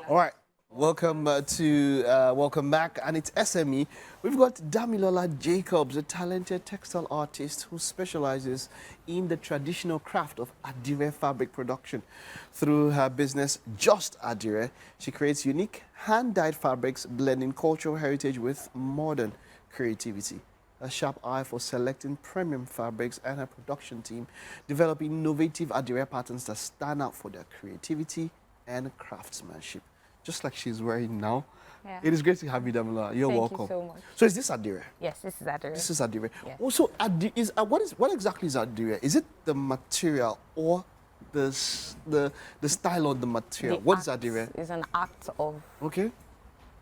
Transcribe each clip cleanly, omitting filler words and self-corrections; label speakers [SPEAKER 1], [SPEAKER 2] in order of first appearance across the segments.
[SPEAKER 1] All right, welcome welcome back, and it's SME. We've got Damilola Jacobs, a talented textile artist who specializes in the traditional craft of Adire fabric production. Through her business, Just Adire, she creates unique hand-dyed fabrics, blending cultural heritage with modern creativity. A sharp eye for selecting premium fabrics, and her production team develop innovative Adire patterns that stand out for their creativity and craftsmanship, just like she's wearing now.
[SPEAKER 2] Yeah.
[SPEAKER 1] It is great to have you, Damilola. You're welcome.
[SPEAKER 2] Thank you so much.
[SPEAKER 1] So is this Adire?
[SPEAKER 2] Yes, this is Adire.
[SPEAKER 1] This is Adire.
[SPEAKER 2] Yes.
[SPEAKER 1] Also, what exactly is Adire? Is it the material or the style on the material? What is Adire?
[SPEAKER 2] It's an act of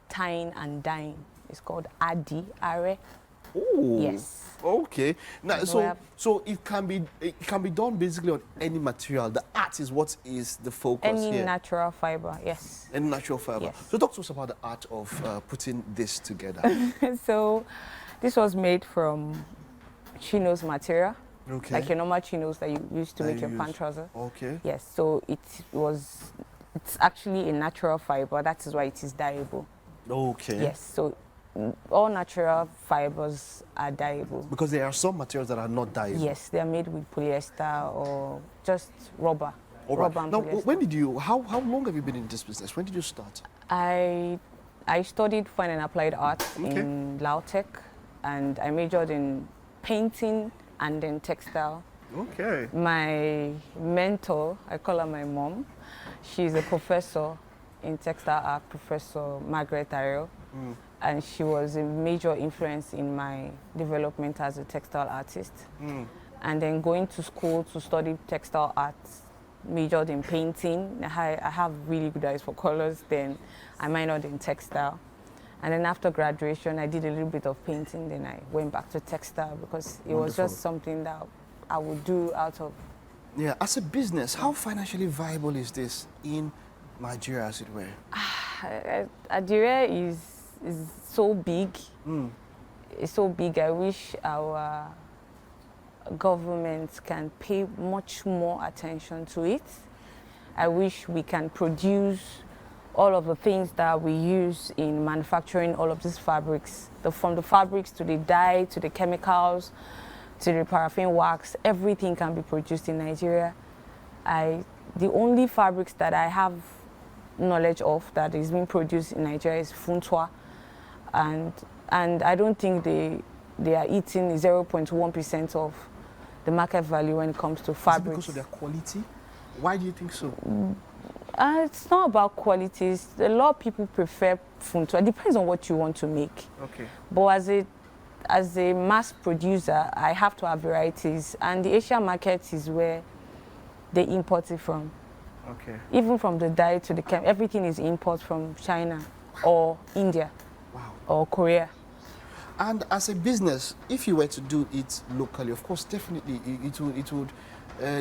[SPEAKER 2] tying and dyeing. It's called Adire.
[SPEAKER 1] Oh.
[SPEAKER 2] Yes.
[SPEAKER 1] Okay. Now, so it can be done basically on any material. The art is what is the focus
[SPEAKER 2] here. Any natural fiber, yes.
[SPEAKER 1] Any natural fiber.
[SPEAKER 2] Yes.
[SPEAKER 1] So talk to us about the art of putting this together.
[SPEAKER 2] So this was made from chinos material.
[SPEAKER 1] Okay.
[SPEAKER 2] Like your normal chinos that you use to make your pant trouser.
[SPEAKER 1] Okay.
[SPEAKER 2] Yes. So it's actually a natural fiber. That is why it is dyeable.
[SPEAKER 1] Okay.
[SPEAKER 2] Yes. So all natural fibers are dyeable.
[SPEAKER 1] Because there are some materials that are not dyeable.
[SPEAKER 2] Yes, they are made with polyester or just rubber.
[SPEAKER 1] All right.
[SPEAKER 2] Rubber and
[SPEAKER 1] now,
[SPEAKER 2] polyester.
[SPEAKER 1] how long have you been in this business? When did you start?
[SPEAKER 2] I studied fine and applied art in Lautech, and I majored in painting and then textile.
[SPEAKER 1] Okay.
[SPEAKER 2] My mentor, I call her my mom, she's a professor in textile art, Professor Margaret Ariel. And she was a major influence in my development as a textile artist. And then going to school to study textile arts, majored in painting. I have really good eyes for colors. Then I minored in textile. And then after graduation, I did a little bit of painting. Then I went back to textile because it was just something that I would do out of.
[SPEAKER 1] Yeah, as a business, how financially viable is this in Nigeria, as it were?
[SPEAKER 2] Adire is so big. It's so big. I wish our government can pay much more attention to it. I wish we can produce all of the things that we use in manufacturing all of these fabrics. From the fabrics to the dye, to the chemicals, to the paraffin wax, everything can be produced in Nigeria. The only fabrics that I have knowledge of that is being produced in Nigeria is funtua. And I don't think they are eating 0.1% of the market value when it comes to fabrics.
[SPEAKER 1] Is it because of their quality? Why do you think so?
[SPEAKER 2] It's not about qualities. A lot of people prefer funtua. It depends on what you want to make.
[SPEAKER 1] Okay.
[SPEAKER 2] But as a mass producer, I have to have varieties, and the Asian market is where they import it from.
[SPEAKER 1] Okay.
[SPEAKER 2] Even from the dye to the everything is import from China or India.
[SPEAKER 1] Wow.
[SPEAKER 2] Or Korea.
[SPEAKER 1] And as a business, if you were to do it locally, of course, definitely it would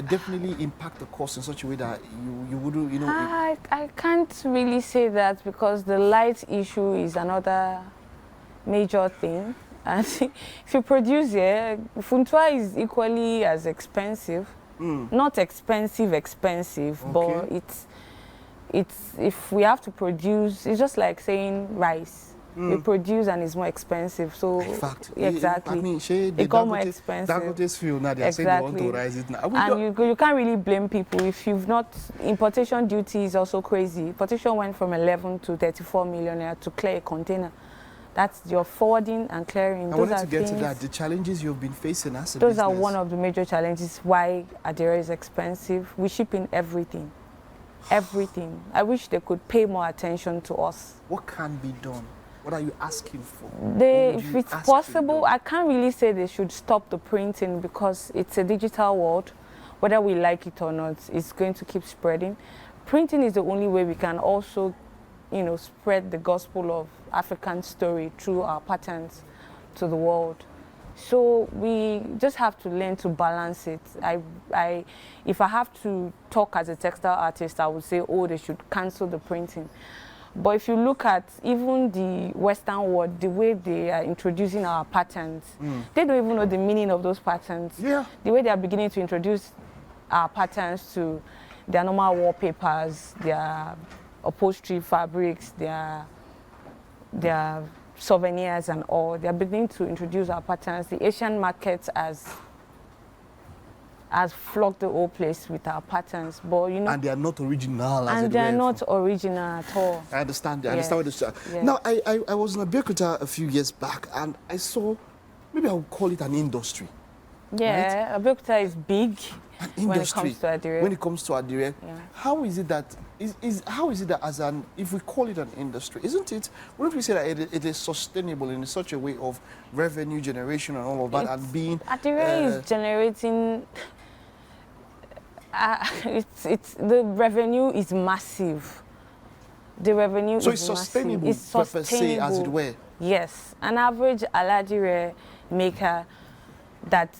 [SPEAKER 1] definitely impact the cost in such a way that you wouldn't, you know.
[SPEAKER 2] I can't really say that because the light issue is another major thing. And if you produce here, funtua is equally as expensive. Not expensive, but it's if we have to produce, it's just like saying rice. We produce and it's more expensive. So
[SPEAKER 1] in fact,
[SPEAKER 2] exactly,
[SPEAKER 1] I mean,
[SPEAKER 2] it got more expensive.
[SPEAKER 1] Dangote's fuel now, they are saying they want to rise it now.
[SPEAKER 2] And you can't really blame people if you've not. Importation duty is also crazy. Importation went from 11 to 34 million naira to clear a container. That's your forwarding and clearing.
[SPEAKER 1] I wanted to get to that. The challenges you've been facing as a
[SPEAKER 2] business.
[SPEAKER 1] Those
[SPEAKER 2] are one of the major challenges why Adire is expensive. We ship in everything. Everything. I wish they could pay more attention to us.
[SPEAKER 1] What can be done? What are you asking for?
[SPEAKER 2] If it's possible, I can't really say they should stop the printing because it's a digital world. Whether we like it or not, it's going to keep spreading. Printing is the only way we can also, spread the gospel of African story through our patterns to the world. So we just have to learn to balance it. If I have to talk as a textile artist, I would say, they should cancel the printing. But if you look at even the Western world, the way they are introducing our patterns, they don't even know the meaning of those patterns.
[SPEAKER 1] Yeah.
[SPEAKER 2] The way they are beginning to introduce our patterns to their normal wallpapers, their upholstery fabrics, their souvenirs and all. They're beginning to introduce our patterns. The Asian market has flocked the whole place with our patterns, but you know,
[SPEAKER 1] and they are not original. As
[SPEAKER 2] and they are not original at all.
[SPEAKER 1] I understand. I
[SPEAKER 2] Yes.
[SPEAKER 1] understand what you're saying.
[SPEAKER 2] Yes.
[SPEAKER 1] Now, I was in Abeokuta a few years back, and I saw, maybe I would call it an industry.
[SPEAKER 2] Yeah, Abeokuta is big
[SPEAKER 1] An
[SPEAKER 2] when it
[SPEAKER 1] industry.
[SPEAKER 2] comes to Adire.
[SPEAKER 1] When it comes to Adire,
[SPEAKER 2] Yeah.
[SPEAKER 1] how is it that how is it that as an, if we call it an industry, isn't it? Wouldn't we say that it is sustainable in such a way of revenue generation and all of that, and being
[SPEAKER 2] Adire is generating. It's the revenue is massive. The revenue
[SPEAKER 1] so
[SPEAKER 2] is
[SPEAKER 1] it's
[SPEAKER 2] massive.
[SPEAKER 1] sustainable,
[SPEAKER 2] It's
[SPEAKER 1] per se, as it were.
[SPEAKER 2] Yes, an average Aladire maker that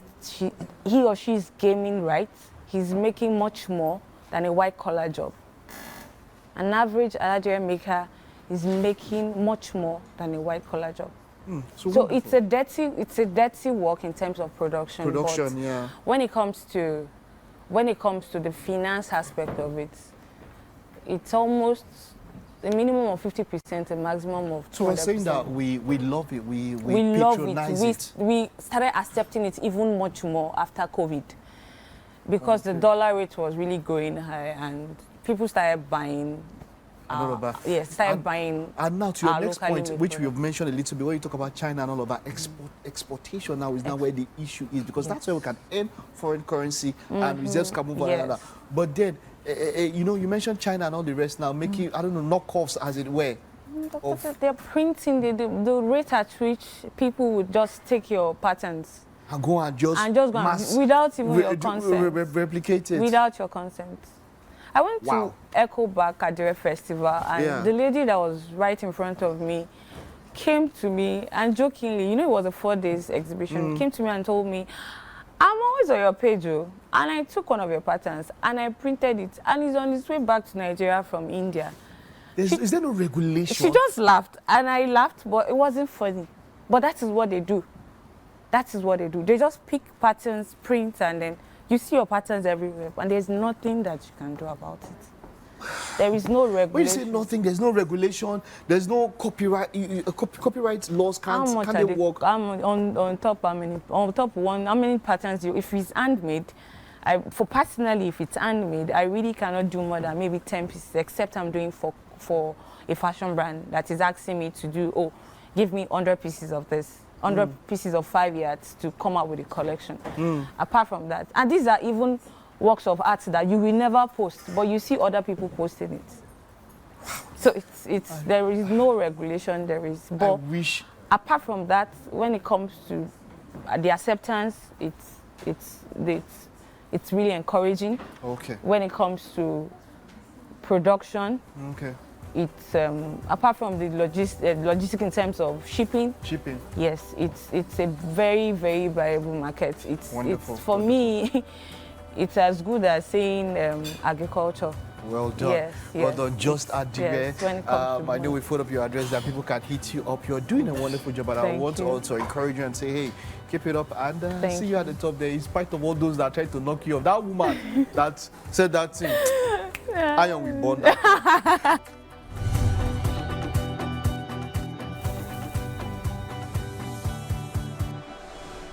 [SPEAKER 2] he or she is gaming right, he's making much more than a white collar job. An average Aladire maker is making much more than a white collar job. So it's a dirty work in terms of production. But
[SPEAKER 1] Yeah.
[SPEAKER 2] when it comes to the finance aspect of it, it's almost a minimum of 50%, a maximum of 200%.
[SPEAKER 1] So we're saying that we love it, we
[SPEAKER 2] love
[SPEAKER 1] patronize
[SPEAKER 2] it. We started accepting it even much more after COVID, because the dollar rate was really going high and people started buying. Yes, started buying.
[SPEAKER 1] And now to your next point, which
[SPEAKER 2] products.
[SPEAKER 1] we have mentioned a little bit, when you talk about China and all of that, exportation now is now where the issue is, because that's where we can earn foreign currency and reserves can move on and all that. But then, you know, you mentioned China and all the rest now, making, I don't know, knockoffs, as it were.
[SPEAKER 2] They're printing the rate at which people would just take your patterns
[SPEAKER 1] And go and just
[SPEAKER 2] go and, without even your consent.
[SPEAKER 1] Replicate it.
[SPEAKER 2] Without your consent. I went to Echo Back Adire Festival, and the lady that was right in front of me came to me and jokingly, you know, it was a 4 days exhibition, came to me and told me, I'm always on your page, oh. And I took one of your patterns and I printed it, and it's on its way back to Nigeria from India.
[SPEAKER 1] Is there no regulation?
[SPEAKER 2] She just laughed, and I laughed, but it wasn't funny. But that is what they do. That is what they do. They just pick patterns, print, and then you see your patterns everywhere, and there's nothing that you can do about it. There is no regulation.
[SPEAKER 1] When you say nothing, there's no regulation, there's no copyright. Copyright laws can't they work?
[SPEAKER 2] I'm on top. On top one. How many patterns? If it's handmade, personally, if it's handmade, I really cannot do more than maybe 10 pieces, except I'm doing for a fashion brand that is asking me to do, oh, give me 100 pieces of this, 100 pieces of 5 yards to come up with a collection. Apart from that, and these are even works of art that you will never post, but you see other people posting it. So there is no regulation. There is, but
[SPEAKER 1] I wish.
[SPEAKER 2] Apart from that, when it comes to the acceptance, it's really encouraging.
[SPEAKER 1] Okay.
[SPEAKER 2] When it comes to production, it's apart from the logistic in terms of shipping. Yes, it's a very, very viable market. It's for me. It's as good as saying agriculture.
[SPEAKER 1] Well done.
[SPEAKER 2] Yes,
[SPEAKER 1] well done. Just Adire.
[SPEAKER 2] Yes, when it comes to
[SPEAKER 1] I know we put up your address that people can hit you up. You're doing a wonderful job, and I want to also encourage you and say, hey, keep it up, and see you at the top there. In spite of all those that tried to knock you off, that woman that said that thing, iron will burn that.